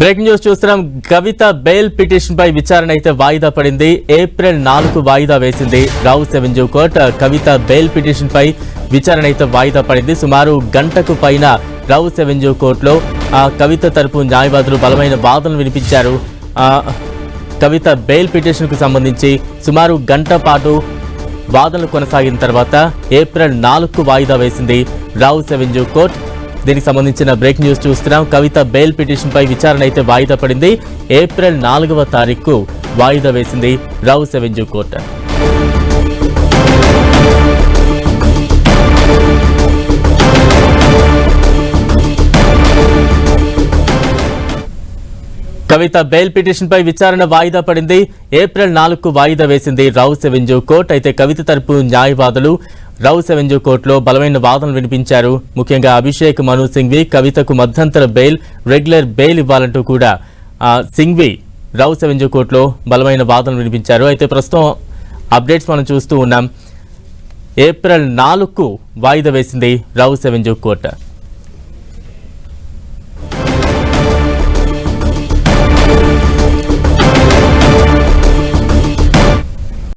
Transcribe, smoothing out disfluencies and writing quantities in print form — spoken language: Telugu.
బ్రేకింగ్ న్యూస్ చూస్తున్నాం. కవిత బెయిల్ పిటిషన్ పై విచారణ అయితే వాయిదా పడింది. ఏప్రిల్ 4 వాయిదా వేసింది రావు సెవెంజూ కోర్టు. కవిత బెయిల్ పిటిషన్ పై విచారణ అయితే వాయిదా పడింది. సుమారు గంటకు పైన రావు సెవెంజూ కోర్టులో కవిత తరపు న్యాయవాదులు బలమైన వాదనలు వినిపించారు. కవిత బెయిల్ పిటిషన్ కు సంబంధించి సుమారు గంట పాటు వాదనలు కొనసాగిన తర్వాత ఏప్రిల్ 4 వాయిదా వేసింది రావు సెవెంజూ కోర్టు. దీనికి సంబంధించిన బ్రేకింగ్ న్యూస్ చూస్తున్నాం. కవిత బెయిల్ పిటిషన్ పై విచారణ అయితే వాయిదా పడింది. ఏప్రిల్ 4వ తారీఖు వాయిదా వేసింది రావు సెవెంజూ కోర్టు. కవిత బెయిల్ పిటిషన్ పై విచారణ వాయిదా పడింది. ఏప్రిల్ 4 వాయిదా వేసింది రావు సెవెంజూ కోర్టు. అయితే కవిత తరపు న్యాయవాదులు రావు సెవెంజూ కోర్టులో బలమైన వాదనలు వినిపించారు. ముఖ్యంగా అభిషేక్ మను సింఘ్వి కవితకు మధ్యంతర బెయిల్, రెగ్యులర్ బెయిల్ ఇవ్వాలంటూ కూడా సింఘ్వి రావు సెవెంజూ కోర్టులో బలమైన వాదనలు వినిపించారు. అయితే ప్రస్తుతం అప్డేట్స్ మనం చూస్తూ ఉన్నాం. ఏప్రిల్ 4 వాయిదా వేసింది రావు సెవెంజూ కోర్టు.